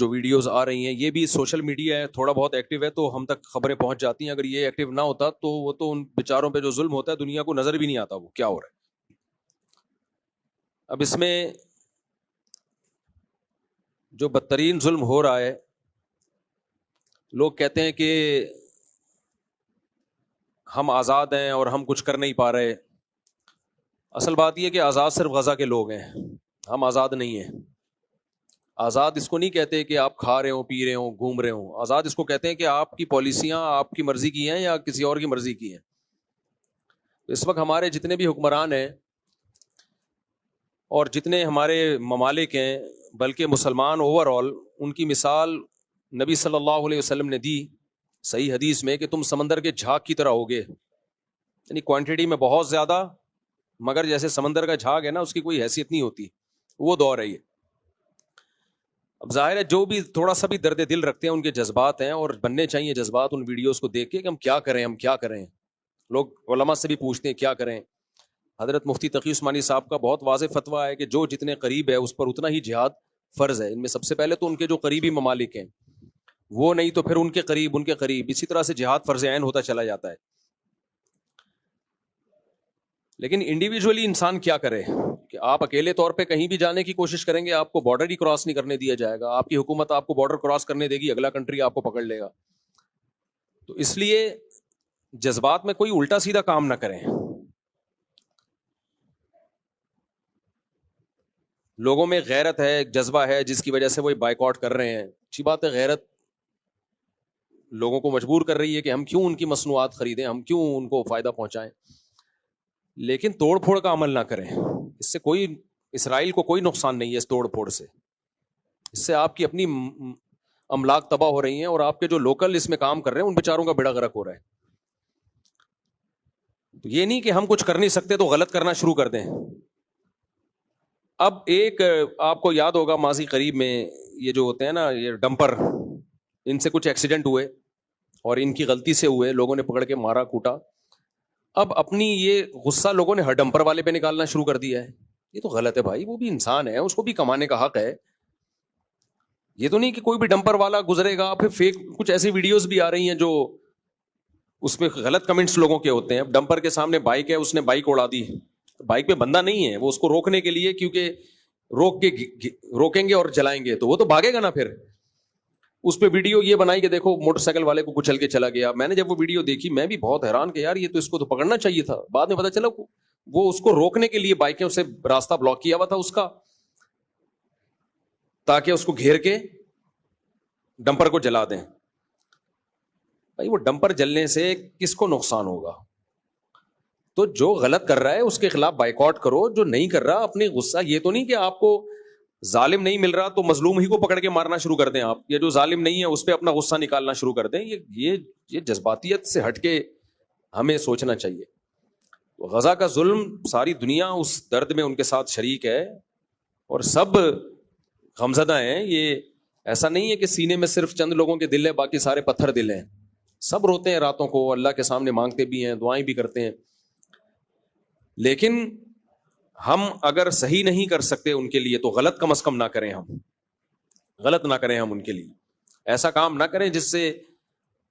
جو ویڈیوز آ رہی ہیں یہ بھی سوشل میڈیا ہے، تھوڑا بہت ایکٹیو ہے تو ہم تک خبریں پہنچ جاتی ہیں. اگر یہ ایکٹیو نہ ہوتا تو وہ تو ان بیچاروں پہ جو ظلم ہوتا ہے دنیا کو نظر بھی نہیں آتا وہ کیا ہو رہا ہے. اب اس میں جو بدترین ظلم ہو رہا ہے، لوگ کہتے ہیں کہ ہم آزاد ہیں اور ہم کچھ کر نہیں پا رہے. اصل بات یہ کہ آزاد صرف غزہ کے لوگ ہیں، ہم آزاد نہیں ہیں. آزاد اس کو نہیں کہتے کہ آپ کھا رہے ہوں، پی رہے ہوں، گھوم رہے ہوں. آزاد اس کو کہتے ہیں کہ آپ کی پالیسیاں آپ کی مرضی کی ہیں یا کسی اور کی مرضی کی ہیں. اس وقت ہمارے جتنے بھی حکمران ہیں اور جتنے ہمارے ممالک ہیں، بلکہ مسلمان اوور آل، ان کی مثال نبی صلی اللہ علیہ وسلم نے دی صحیح حدیث میں کہ تم سمندر کے جھاگ کی طرح ہوگے. یعنی کوانٹٹی میں بہت زیادہ، مگر جیسے سمندر کا جھاگ ہے نا، اس کی کوئی حیثیت نہیں ہوتی. وہ دور ہے یہ. اب ظاہر ہے جو بھی تھوڑا سا بھی درد دل رکھتے ہیں ان کے جذبات ہیں، اور بننے چاہیے جذبات ان ویڈیوز کو دیکھ کے کہ ہم کیا کریں، ہم کیا کریں. لوگ علماء سے بھی پوچھتے ہیں کیا کریں. حضرت مفتی تقی عثمانی صاحب کا بہت واضح فتویٰ ہے کہ جو جتنے قریب ہے اس پر اتنا ہی جہاد فرض ہے. ان میں سب سے پہلے تو ان کے جو قریبی ممالک ہیں وہ، نہیں تو پھر ان کے قریب، اسی طرح سے جہاد فرض عین ہوتا چلا جاتا ہے. لیکن انڈیویجولی انسان کیا کرے کہ آپ اکیلے طور پہ کہیں بھی جانے کی کوشش کریں گے آپ کو بارڈر ہی کراس نہیں کرنے دیا جائے گا. آپ کی حکومت آپ کو بارڈر کراس کرنے دے گی، اگلا کنٹری آپ کو پکڑ لے گا. تو اس لیے جذبات میں کوئی الٹا سیدھا کام نہ کریں. لوگوں میں غیرت ہے، ایک جذبہ ہے جس کی وجہ سے وہ بائیکاٹ کر رہے ہیں. اچھی بات ہے، غیرت لوگوں کو مجبور کر رہی ہے کہ ہم کیوں ان کی مصنوعات خریدیں، ہم کیوں ان کو فائدہ پہنچائیں. لیکن توڑ پھوڑ کا عمل نہ کریں. اس سے کوئی، اسرائیل کو کوئی نقصان نہیں ہے اس توڑ پھوڑ سے. اس سے آپ کی اپنی املاک تباہ ہو رہی ہیں اور آپ کے جو لوکل اس میں کام کر رہے ہیں ان بیچاروں کا بیڑا غرق ہو رہا ہے. تو یہ نہیں کہ ہم کچھ کر نہیں سکتے تو غلط کرنا شروع کر دیں. اب ایک آپ کو یاد ہوگا ماضی قریب میں یہ جو ہوتے ہیں نا یہ ڈمپر، ان سے کچھ ایکسیڈنٹ ہوئے اور ان کی غلطی سے ہوئے، لوگوں نے پکڑ کے مارا کوٹا. اب اپنی یہ غصہ لوگوں نے ہر ڈمپر والے پہ نکالنا شروع کر دیا ہے. یہ تو غلط ہے بھائی، وہ بھی انسان ہے، اس کو بھی کمانے کا حق ہے. یہ تو نہیں کہ کوئی بھی ڈمپر والا گزرے گا. پھر فیک کچھ ایسی ویڈیوز بھی آ رہی ہیں جو اس میں غلط کمنٹس لوگوں کے ہوتے ہیں. ڈمپر کے سامنے بائک ہے، اس نے بائک اڑا دی. بائک پہ بندہ نہیں ہے، وہ اس کو روکنے کے لیے، کیونکہ روکیں گے اور جلائیں گے تو وہ تو بھاگے گا نا. پھر اس پہ ویڈیو یہ بنائی کہ دیکھو موٹر سائیکل والے کو کچل کے چلا گیا. میں نے جب وہ ویڈیو دیکھی میں بھی بہت حیران کہ یار یہ تو اس کو تو پکڑنا چاہیے تھا. بعد میں پتا چلا وہ اس کو روکنے کے لیے بائکیں اسے راستہ بلاک کیا ہوا تھا اس کا، تاکہ اس کو گھیر کے ڈمپر کو جلا دیں. بھائی وہ ڈمپر جلنے سے کس کو نقصان ہوگا؟ تو جو غلط کر رہا ہے اس کے خلاف بائیکاٹ کرو، جو نہیں کر رہا اپنی غصہ، یہ تو نہیں کہ آپ کو ظالم نہیں مل رہا تو مظلوم ہی کو پکڑ کے مارنا شروع کر دیں آپ، یا جو ظالم نہیں ہے اس پہ اپنا غصہ نکالنا شروع کر دیں. یہ جذباتیت سے ہٹ کے ہمیں سوچنا چاہیے. غزہ کا ظلم ساری دنیا اس درد میں ان کے ساتھ شریک ہے اور سب غمزدہ ہیں. یہ ایسا نہیں ہے کہ سینے میں صرف چند لوگوں کے دل ہے باقی سارے پتھر دل ہیں. سب روتے ہیں راتوں کو، اللہ کے سامنے مانگتے بھی ہیں، دعائیں بھی کرتے ہیں. لیکن ہم اگر صحیح نہیں کر سکتے ان کے لیے تو غلط کم از کم نہ کریں. ہم غلط نہ کریں، ہم ان کے لیے ایسا کام نہ کریں جس سے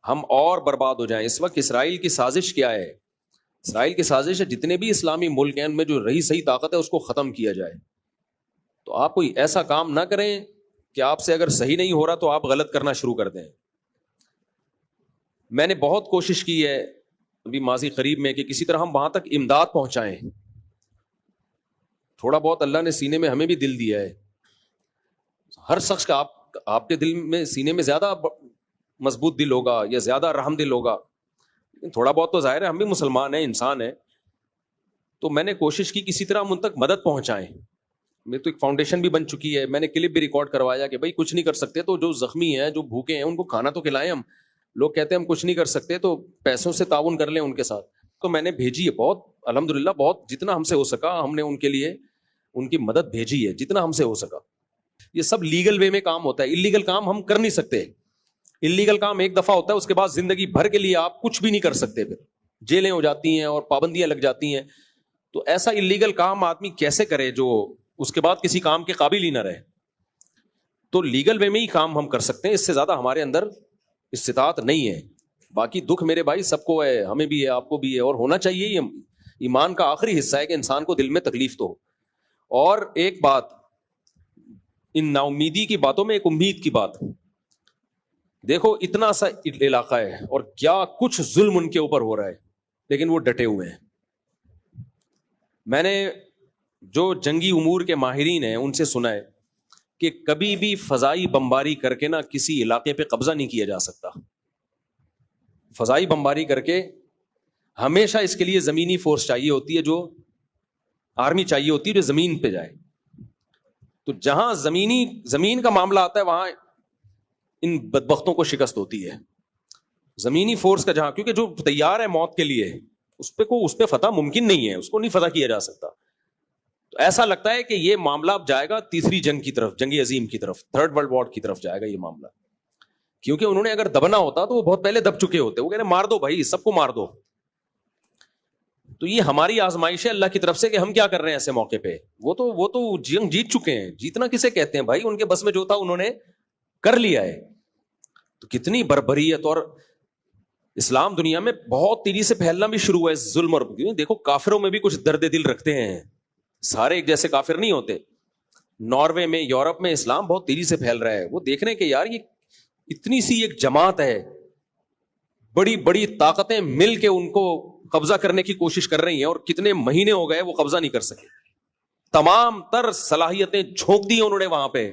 ہم اور برباد ہو جائیں. اس وقت اسرائیل کی سازش کیا ہے؟ اسرائیل کی سازش ہے جتنے بھی اسلامی ملک ہیں ان میں جو رہی صحیح طاقت ہے اس کو ختم کیا جائے. تو آپ کوئی ایسا کام نہ کریں کہ آپ سے اگر صحیح نہیں ہو رہا تو آپ غلط کرنا شروع کر دیں. میں نے بہت کوشش کی ہے ابھی ماضی قریب میں کہ کسی طرح ہم وہاں تک امداد پہنچائیں. تھوڑا بہت اللہ نے سینے میں ہمیں بھی دل دیا ہے. ہر شخص کا آپ کے دل میں سینے میں زیادہ مضبوط دل ہوگا یا زیادہ رحم دل ہوگا، لیکن تھوڑا بہت تو ظاہر ہے ہم بھی مسلمان ہیں، انسان ہیں. تو میں نے کوشش کی کسی طرح ہم ان تک مدد پہنچائیں. میری تو ایک فاؤنڈیشن بھی بن چکی ہے، میں نے کلپ بھی ریکارڈ کروایا کہ بھائی کچھ نہیں کر سکتے تو جو زخمی ہیں، جو بھوکے ہیں، ان کو کھانا تو کھلائیں. ہم لوگ کہتے ہیں ہم کچھ نہیں کر سکتے تو پیسوں سے تعاون کر لیں ان کے ساتھ. تو میں نے بھیجی ہے بہت، الحمدللہ بہت جتنا ہم سے ہو سکا ہم نے ان کے لیے ان کی مدد بھیجی ہے جتنا ہم سے ہو سکا. یہ سب لیگل وے میں کام ہوتا ہے، انلیگل کام ہم کر نہیں سکتے. انلیگل کام ایک دفعہ ہوتا ہے، اس کے بعد زندگی بھر کے لیے آپ کچھ بھی نہیں کر سکتے، پھر جیلیں ہو جاتی ہیں اور پابندیاں لگ جاتی ہیں. تو ایسا انلیگل کام آدمی کیسے کرے جو اس کے بعد کسی کام کے قابل ہی نہ رہے. تو لیگل وے میں ہی کام ہم کر سکتے ہیں, اس سے زیادہ ہمارے اندر استطاعت نہیں ہے. باقی دکھ میرے بھائی سب کو ہے, ہمیں بھی ہے, آپ کو بھی ہے, اور ہونا چاہیے. یہ ایمان کا آخری حصہ ہے کہ انسان کو دل میں تکلیف تو ہو. اور ایک بات, ان نا امیدی کی باتوں میں ایک امید کی بات. دیکھو اتنا سا علاقہ ہے اور کیا کچھ ظلم ان کے اوپر ہو رہا ہے, لیکن وہ ڈٹے ہوئے ہیں. میں نے جو جنگی امور کے ماہرین ہیں ان سے سنا ہے کہ کبھی بھی فضائی بمباری کر کے نا کسی علاقے پہ قبضہ نہیں کیا جا سکتا. فضائی بمباری کر کے ہمیشہ اس کے لیے زمینی فورس چاہیے ہوتی ہے, جو آرمی چاہیے ہوتی ہے جو زمین پہ جائے. تو جہاں زمین کا معاملہ آتا ہے وہاں ان بدبختوں کو شکست ہوتی ہے. زمینی فورس کا جہاں, کیونکہ جو تیار ہے موت کے لیے اس پہ فتح ممکن نہیں ہے, اس کو نہیں فتح کیا جا سکتا. تو ایسا لگتا ہے کہ یہ معاملہ اب جائے گا تیسری جنگ کی طرف, جنگ عظیم کی طرف, تھرڈ ورلڈ وار کی طرف جائے گا یہ معاملہ. کیونکہ انہوں نے اگر دبنا ہوتا تو وہ بہت پہلے دب چکے ہوتے. وہ کہہ رہے مار دو بھائی, سب کو مار دو. تو یہ ہماری آزمائش ہے اللہ کی طرف سے کہ ہم کیا کر رہے ہیں ایسے موقع پہ. وہ تو جنگ جیت چکے ہیں. جیتنا کسے کہتے ہیں بھائی, ان کے بس میں جو تھا انہوں نے کر لیا ہے. تو کتنی بربریت, اور اسلام دنیا میں بہت تیزی سے پھیلنا بھی شروع ہوا ہے ظلم. اور دیکھو کافروں میں بھی کچھ درد دل رکھتے ہیں, سارے ایک جیسے کافر نہیں ہوتے. ناروے میں, یورپ میں اسلام بہت تیزی سے پھیل رہا ہے. وہ دیکھ رہے ہیں کہ یار یہ اتنی سی ایک جماعت ہے, بڑی بڑی طاقتیں مل کے ان کو قبضہ کرنے کی کوشش کر رہی ہیں, اور کتنے مہینے ہو گئے وہ قبضہ نہیں کر سکے. تمام تر صلاحیتیں جھونک دی انہوں نے وہاں پہ,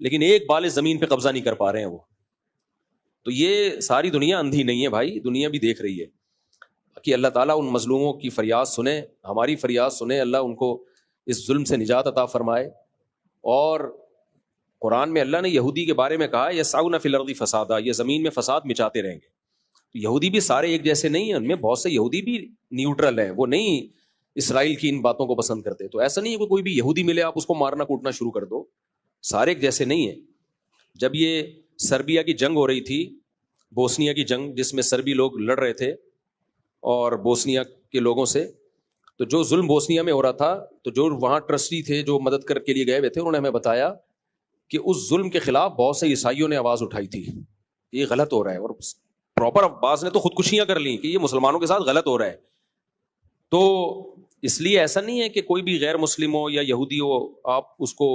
لیکن ایک بال زمین پہ قبضہ نہیں کر پا رہے ہیں وہ. تو یہ ساری دنیا اندھی نہیں ہے بھائی, دنیا بھی دیکھ رہی ہے کہ اللہ تعالیٰ ان مظلوموں کی فریاد سنے, ہماری فریاد سنے, اللہ ان کو اس ظلم سے نجات عطا فرمائے. اور قرآن میں اللہ نے یہودی کے بارے میں کہا یسعون فی الارض فسادا, یہ زمین میں فساد مچاتے رہیں گے. یہودی بھی سارے ایک جیسے نہیں ہیں, ان میں بہت سے یہودی بھی نیوٹرل ہیں, وہ نہیں اسرائیل کی ان باتوں کو پسند کرتے. تو ایسا نہیں ہے کہ کوئی بھی یہودی ملے آپ اس کو مارنا کوٹنا شروع کر دو, سارے ایک جیسے نہیں ہیں. جب یہ سربیا کی جنگ ہو رہی تھی, بوسنیا کی جنگ, جس میں سربی لوگ لڑ رہے تھے اور بوسنیا کے لوگوں سے, تو جو ظلم بوسنیا میں ہو رہا تھا, تو جو وہاں ٹرسٹی تھے جو مدد کر کے لیے گئے ہوئے تھے, انہوں نے ہمیں بتایا کہ اس ظلم کے خلاف بہت سے عیسائیوں نے آواز اٹھائی تھی, یہ غلط ہو رہا ہے. اور پراپر بعض نے تو خودکشیاں کر لیں کہ یہ مسلمانوں کے ساتھ غلط ہو رہا ہے. تو اس لیے ایسا نہیں ہے کہ کوئی بھی غیر مسلم ہو یا یہودی ہو آپ اس کو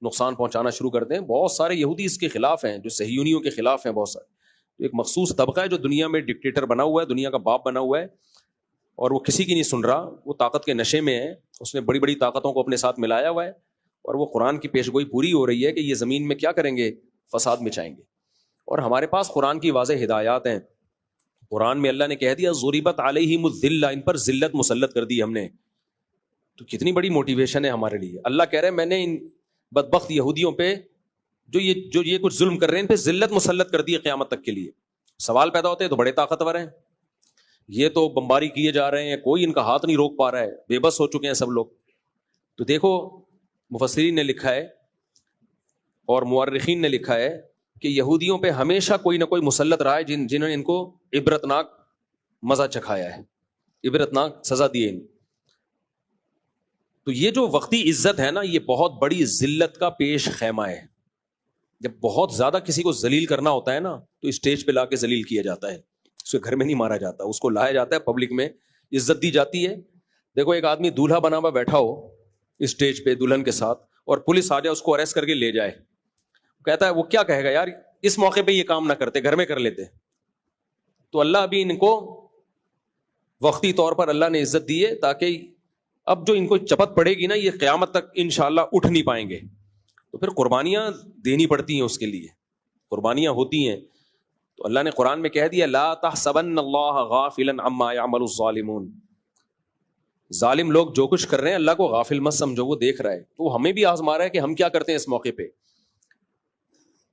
نقصان پہنچانا شروع کر دیں. بہت سارے یہودی اس کے خلاف ہیں, جو صہیونیوں کے خلاف ہیں بہت سارے. ایک مخصوص طبقہ ہے جو دنیا میں ڈکٹیٹر بنا ہوا ہے, دنیا کا باپ بنا ہوا ہے, اور وہ کسی کی نہیں سن رہا. وہ طاقت کے نشے میں ہے, اس نے بڑی بڑی طاقتوں کو اپنے ساتھ ملایا ہوا ہے, اور وہ قرآن کی پیشگوئی پوری ہو رہی ہے کہ یہ زمین میں کیا کریں گے, فساد مچائیں گے. اور ہمارے پاس قرآن کی واضح ہدایات ہیں. قرآن میں اللہ نے کہہ دیا ضربت علیہم الذلہ, ان پر ذلت مسلط کر دی ہم نے. تو کتنی بڑی موٹیویشن ہے ہمارے لیے. اللہ کہہ رہے ہیں میں نے ان بدبخت یہودیوں پہ جو یہ کچھ ظلم کر رہے ہیں ان پہ ذلت مسلط کر دی ہے قیامت تک کے لیے. سوال پیدا ہوتے ہیں تو بڑے طاقتور ہیں, یہ تو بمباری کیے جا رہے ہیں, کوئی ان کا ہاتھ نہیں روک پا رہا ہے, بے بس ہو چکے ہیں سب لوگ. تو دیکھو مفسرین نے لکھا ہے اور مورخین نے لکھا ہے کہ یہودیوں پہ ہمیشہ کوئی نہ کوئی مسلط رہا ہے جنہوں نے ان کو عبرتناک مزہ چکھایا ہے, عبرتناک سزا دی ہے. تو یہ جو وقتی عزت ہے نا, یہ بہت بڑی ذلت کا پیش خیمہ ہے. جب بہت زیادہ کسی کو ذلیل کرنا ہوتا ہے نا, تو اسٹیج پہ لا کے ذلیل کیا جاتا ہے, اس کے گھر میں نہیں مارا جاتا, اس کو لایا جاتا ہے, پبلک میں عزت دی جاتی ہے. دیکھو ایک آدمی دولہا بنا ہوا بیٹھا ہو اسٹیج پہ دلہن کے ساتھ, اور پولیس آ جائے اس کو اریسٹ کر کے لے جائے, کہتا ہے وہ کیا کہے گا, یار اس موقع پہ یہ کام نہ کرتے, گھر میں کر لیتے. تو اللہ ابھی ان کو وقتی طور پر اللہ نے عزت دی ہے, تاکہ اب جو ان کو چپت پڑے گی نا, یہ قیامت تک انشاءاللہ اٹھ نہیں پائیں گے. تو پھر قربانیاں دینی پڑتی ہیں, اس کے لیے قربانیاں ہوتی ہیں. تو اللہ نے قرآن میں کہہ دیا لا تحسبن اللہ غافلا عما يعمل الظالمون, ظالم لوگ جو کچھ کر رہے ہیں اللہ کو غافل مت سمجھو, وہ دیکھ رہا ہے. تو ہمیں بھی آزما رہا ہے کہ ہم کیا کرتے ہیں اس موقع پہ,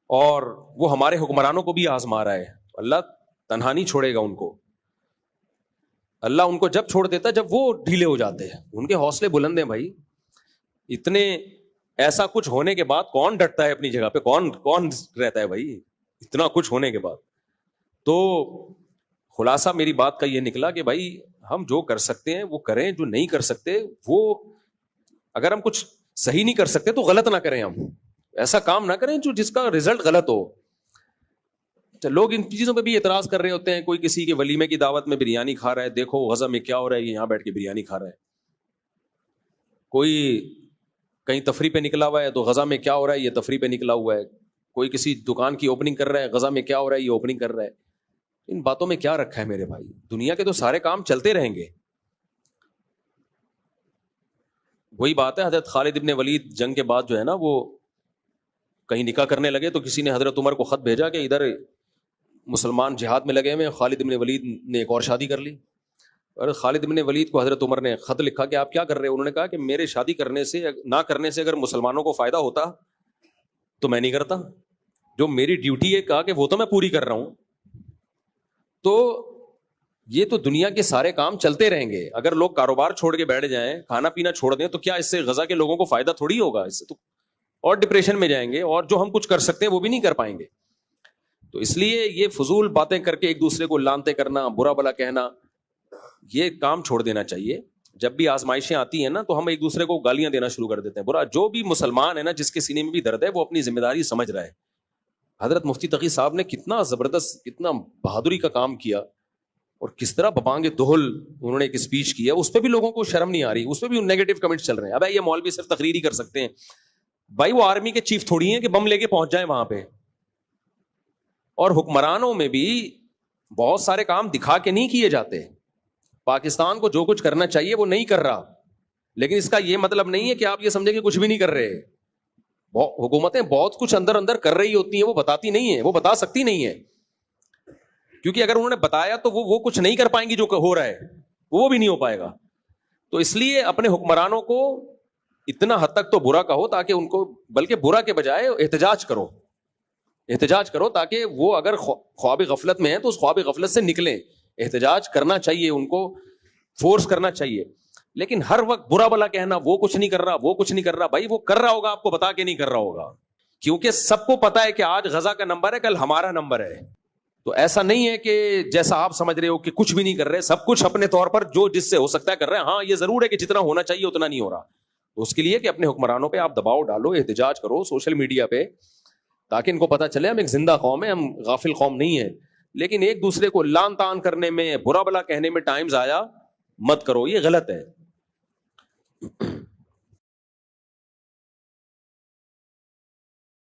اور وہ ہمارے حکمرانوں کو بھی آزما رہا ہے. اللہ تنہا نہیں چھوڑے گا ان کو. اللہ ان کو جب چھوڑ دیتا جب وہ ڈھیلے ہو جاتے ہیں. ان کے حوصلے بلند ہیں بھائی. اتنے ایسا کچھ ہونے کے بعد کون ڈٹتا ہے اپنی جگہ پہ, کون رہتا ہے بھائی اتنا کچھ ہونے کے بعد. تو خلاصہ میری بات کا یہ نکلا کہ بھائی ہم جو کر سکتے ہیں وہ کریں, جو نہیں کر سکتے وہ, اگر ہم کچھ صحیح نہیں کر سکتے تو غلط نہ کریں. ہم ایسا کام نہ کریں جو جس کا رزلٹ غلط ہو. لوگ ان چیزوں پہ بھی اعتراض کر رہے ہوتے ہیں. کوئی کسی کے ولیمے کی دعوت میں بریانی کھا رہا ہے, دیکھو غزہ میں کیا ہو رہا ہے, یہ یہاں بیٹھ کے بریانی کھا رہا ہے. کوئی کہیں تفریح پہ نکلا ہوا ہے تو غزہ میں کیا ہو رہا ہے, یہ تفریح پہ نکلا ہوا ہے. کوئی کسی دکان کی اوپننگ کر رہا ہے, غزہ میں کیا ہو رہا ہے, یہ اوپننگ کر رہا ہے. ان باتوں میں کیا رکھا ہے میرے بھائی؟ دنیا کے تو سارے کام چلتے رہیں گے. وہی بات ہے, حضرت خالد ابن ولید جنگ کے بعد جو ہے نا, وہ کہیں نکاح کرنے لگے تو کسی نے حضرت عمر کو خط بھیجا کہ ادھر مسلمان جہاد میں لگے ہوئے, خالد ابن ولید نے ایک اور شادی کر لی. اور خالد ابن ولید کو حضرت عمر نے خط لکھا کہ آپ کیا کر رہے ہیں؟ انہوں نے کہا کہ میرے شادی کرنے سے نہ کرنے سے اگر مسلمانوں کو فائدہ ہوتا تو میں نہیں کرتا. جو میری ڈیوٹی ہے کہا کہ وہ تو میں پوری کر رہا ہوں. تو یہ تو دنیا کے سارے کام چلتے رہیں گے. اگر لوگ کاروبار چھوڑ کے بیٹھ جائیں, کھانا پینا چھوڑ دیں, تو کیا اس سے غزہ کے لوگوں کو فائدہ تھوڑی ہوگا؟ اس سے تو اور ڈپریشن میں جائیں گے, اور جو ہم کچھ کر سکتے ہیں وہ بھی نہیں کر پائیں گے. تو اس لیے یہ فضول باتیں کر کے ایک دوسرے کو لانتے کرنا, برا بلا کہنا, یہ کام چھوڑ دینا چاہیے. جب بھی آزمائشیں آتی ہیں نا تو ہم ایک دوسرے کو گالیاں دینا شروع کر دیتے ہیں. برا, جو بھی مسلمان ہے نا, جس کے سینے میں بھی درد ہے, وہ اپنی ذمہ داری سمجھ رہا ہے. حضرت مفتی تقی صاحب نے کتنا زبردست, کتنا بہادری کا کام کیا, اور کس طرح ببانگ دہل انہوں نے ایک اسپیچ کیا. اس پہ بھی لوگوں کو شرم نہیں آ رہی, اس پہ بھی نیگیٹو کمنٹس چل رہے ہیں. اب یہ مولوی صرف تقریر ہی کر سکتے ہیں. بھائی وہ آرمی کے چیف تھوڑی ہیں کہ بم لے کے پہنچ جائیں وہاں پہ. اور حکمرانوں میں بھی بہت سارے کام دکھا کے نہیں کیے جاتے. پاکستان کو جو کچھ کرنا چاہیے وہ نہیں کر رہا, لیکن اس کا یہ مطلب نہیں ہے کہ آپ یہ سمجھیں کہ کچھ بھی نہیں کر رہے. حکومتیں بہت کچھ اندر اندر کر رہی ہوتی ہیں, وہ بتاتی نہیں ہیں, وہ بتا سکتی نہیں ہے, کیونکہ اگر انہوں نے بتایا تو وہ کچھ نہیں کر پائیں گی جو ہو رہا ہے, وہ بھی نہیں ہو پائے گا. تو اس لیے اپنے حکمرانوں کو اتنا حد تک تو برا کہو تاکہ ان کو, بلکہ برا کے بجائے احتجاج کرو تاکہ وہ اگر خواب غفلت میں ہیں تو اس خواب غفلت سے نکلیں. احتجاج کرنا چاہیے, ان کو فورس کرنا چاہیے. لیکن ہر وقت برا بلا کہنا, وہ کچھ نہیں کر رہا, وہ کچھ نہیں کر رہا. بھائی وہ کر رہا ہوگا, آپ کو بتا کے نہیں کر رہا ہوگا, کیونکہ سب کو پتا ہے کہ آج غزہ کا نمبر ہے, کل ہمارا نمبر ہے. تو ایسا نہیں ہے کہ جیسا آپ سمجھ رہے ہو کہ کچھ بھی نہیں کر رہے, سب کچھ اپنے طور پر جو جس سے ہو سکتا ہے کر رہے ہیں. ہاں یہ ضرور ہے کہ جتنا ہونا چاہیے اتنا نہیں ہو رہا. تو اس کے لیے کہ اپنے حکمرانوں پہ آپ دباؤ ڈالو, احتجاج کرو سوشل میڈیا پہ, تاکہ ان کو پتا چلے ہم ایک زندہ قوم ہے, ہم غافل قوم نہیں ہے. لیکن ایک دوسرے کو لان تان کرنے میں, برا بلا کہنے میں ٹائم ضائع مت کرو, یہ غلط ہے.